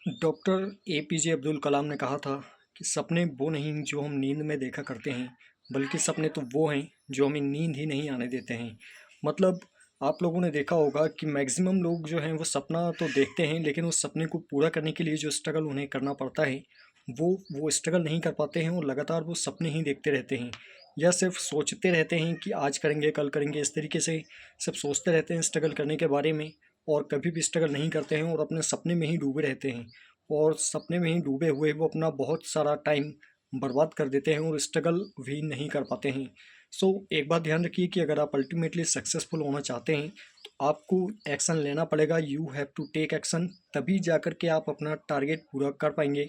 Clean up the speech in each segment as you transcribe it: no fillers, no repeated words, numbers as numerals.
Doctor APJ Abdul Kalam ने कहा था कि सपने वो नहीं जो हम नींद में देखा करते हैं, बल्कि सपने तो वो हैं जो हमें नींद ही नहीं आने देते हैं। मतलब आप लोगों ने देखा होगा कि मैक्सिमम लोग जो हैं वो सपना तो देखते हैं, लेकिन उस सपने को पूरा करने के लिए जो स्ट्रगल उन्हें करना पड़ता है वो स्ट्रगल नहीं कर पाते हैं और लगातार वो सपने ही देखते रहते हैं या सिर्फ सोचते रहते हैं कि आज करेंगे कल करेंगे। इस तरीके से सब सोचते रहते हैं स्ट्रगल करने के बारे में और कभी भी स्ट्रगल नहीं करते हैं और अपने सपने में ही डूबे रहते हैं और सपने में ही डूबे हुए वो अपना बहुत सारा टाइम बर्बाद कर देते हैं और स्ट्रगल भी नहीं कर पाते हैं। सो एक बात ध्यान रखिए कि अगर आप अल्टीमेटली सक्सेसफुल होना चाहते हैं तो आपको एक्शन लेना पड़ेगा। You have to take action, तभी जा कर के आप अपना टारगेट पूरा कर पाएंगे।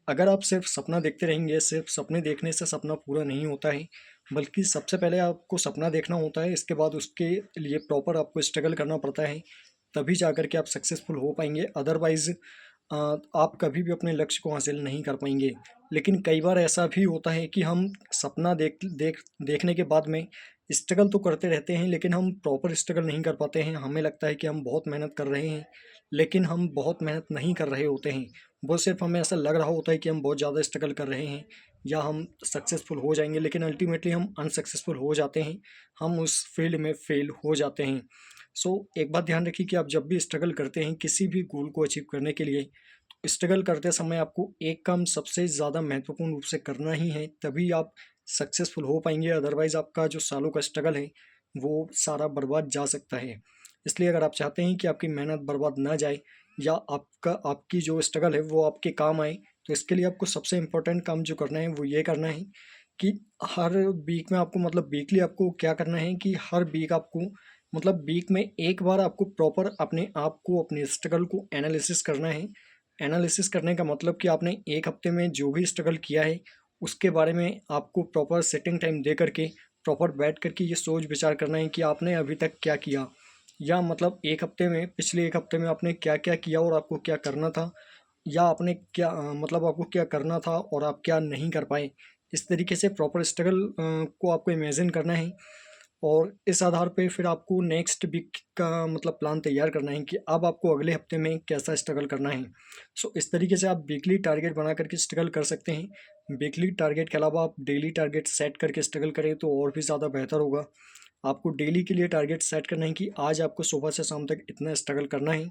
अगर आप सिर्फ सपना देखते रहेंगे, सिर्फ सपने देखने से सपना पूरा नहीं होता है, बल्कि सबसे पहले आपको सपना देखना होता है, इसके बाद उसके लिए प्रॉपर आपको स्ट्रगल करना पड़ता है, तभी जा कर के आप सक्सेसफुल हो पाएंगे। अदरवाइज़ आप कभी भी अपने लक्ष्य को हासिल नहीं कर पाएंगे। लेकिन कई बार ऐसा भी होता है कि हम सपना देखने के बाद में स्ट्रगल तो करते रहते हैं, लेकिन हम प्रॉपर स्ट्रगल नहीं कर पाते हैं। हमें लगता है कि हम बहुत मेहनत कर रहे हैं, लेकिन हम बहुत मेहनत नहीं कर रहे होते हैं। वो सिर्फ हमें ऐसा लग रहा होता है कि हम बहुत ज़्यादा स्ट्रगल कर रहे हैं या हम सक्सेसफुल हो जाएंगे, लेकिन अल्टीमेटली हम अनसक्सेसफुल हो जाते हैं। हम उस फील्ड में फेल हो जाते हैं। सो एक बात ध्यान रखिए कि आप जब भी स्ट्रगल करते हैं किसी भी गोल को अचीव करने के लिए, तो स्ट्रगल करते समय आपको एक काम सबसे ज़्यादा महत्वपूर्ण रूप से करना ही है, तभी आप सक्सेसफुल हो पाएंगे। अदरवाइज़ आपका जो सालों का स्ट्रगल है वो सारा बर्बाद जा सकता है। इसलिए अगर आप चाहते हैं कि आपकी मेहनत बर्बाद ना जाए या आपकी जो स्ट्रगल है वो आपके काम आए, तो इसके लिए आपको सबसे इम्पोर्टेंट काम जो करना है वो ये करना है कि हर वीक में आपको, मतलब वीकली आपको क्या करना है कि हर वीक आपको, मतलब वीक में एक बार आपको प्रॉपर अपने आप को, अपने स्ट्रगल को एनालिसिस करना है। एनालिसिस करने का मतलब कि आपने एक हफ्ते में जो भी स्ट्रगल किया है उसके बारे में आपको प्रॉपर सेटिंग टाइम दे करके प्रॉपर बैठ करके ये सोच विचार करना है कि आपने अभी तक क्या किया, या मतलब एक हफ्ते में, पिछले एक हफ्ते में आपने क्या क्या किया और आपको क्या करना था, या आपने क्या मतलब आपको क्या करना था और आप क्या नहीं कर पाए। इस तरीके से प्रॉपर स्ट्रगल को आपको इमेजिन करना है और इस आधार पे फिर आपको नेक्स्ट वीक का मतलब प्लान तैयार करना है कि अब आपको अगले हफ्ते में कैसा स्ट्रगल करना है। सो इस तरीके से आप वीकली टारगेट बना करके स्ट्रगल कर सकते हैं। वीकली टारगेट के अलावा आप डेली टारगेट सेट करके स्ट्रगल करें तो और भी ज़्यादा बेहतर होगा। आपको डेली के लिए टारगेट सेट करना है कि आज आपको सुबह से शाम तक इतना स्ट्रगल करना है,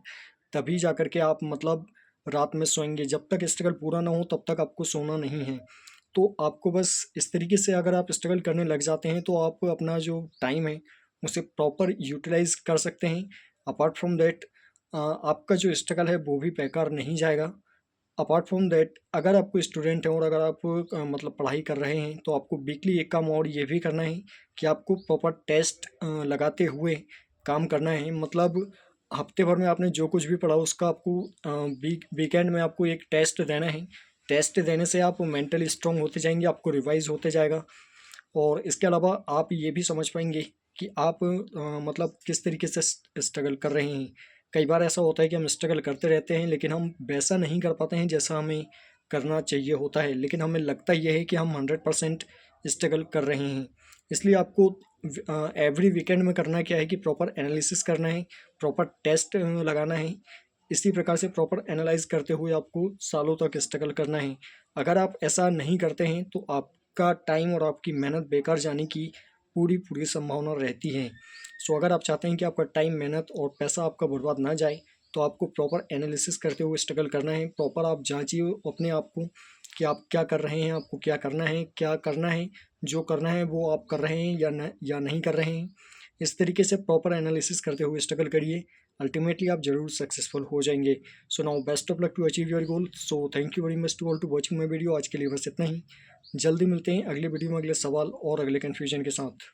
तभी जा कर के आप मतलब रात में सोएंगे। जब तक स्ट्रगल पूरा ना हो तब तक आपको सोना नहीं है। तो आपको बस इस तरीके से अगर आप स्ट्रगल करने लग जाते हैं तो आप अपना जो टाइम है उसे प्रॉपर यूटिलाइज कर सकते हैं। अपार्ट फ्रॉम दैट आपका जो स्ट्रगल है वो भी बेकार नहीं जाएगा। अपार्ट फ्रॉम दैट अगर आप कोई स्टूडेंट हैं और अगर आप मतलब पढ़ाई कर रहे हैं तो आपको वीकली एक काम और ये भी करना है कि आपको प्रॉपर टेस्ट लगाते हुए काम करना है। मतलब हफ्ते भर में आपने जो कुछ भी पढ़ा उसका आपको वीकेंड में आपको एक टेस्ट देना है। टेस्ट देने से आप मेंटली स्ट्रांग होते जाएंगे, आपको रिवाइज होते जाएगा और इसके अलावा आप ये भी समझ पाएंगे कि आप मतलब किस तरीके से स्ट्रगल कर रहे हैं। कई बार ऐसा होता है कि हम स्ट्रगल करते रहते हैं लेकिन हम वैसा नहीं कर पाते हैं जैसा हमें करना चाहिए होता है, लेकिन हमें लगता यह है कि हम 100% स्ट्रगल कर रहे हैं। इसलिए आपको एवरी वीकेंड में करना क्या है कि प्रॉपर एनालिसिस करना है, प्रॉपर टेस्ट लगाना है। इसी प्रकार से प्रॉपर एनालाइज करते हुए आपको सालों तक स्ट्रगल करना है। अगर आप ऐसा नहीं करते हैं तो आपका टाइम और आपकी मेहनत बेकार जाने की पूरी पूरी संभावना रहती है। सो अगर आप चाहते हैं कि आपका टाइम, मेहनत और पैसा आपका बर्बाद ना जाए तो आपको प्रॉपर एनालिसिस करते हुए स्ट्रगल करना है। प्रॉपर आप जांचिए अपने आप को कि आप क्या कर रहे हैं, आपको क्या करना है, क्या करना है, जो करना है वो आप कर रहे हैं या नहीं कर रहे हैं। इस तरीके से प्रॉपर एनालिसिस करते हुए स्ट्रगल करिए, अल्टीमेटली आप जरूर सक्सेसफुल हो जाएंगे। So now best of luck to achieve your goal. So thank you very much to all to watching my video. आज के लिए बस इतना ही। जल्दी मिलते हैं अगले वीडियो में अगले सवाल और अगले कन्फ्यूजन के साथ।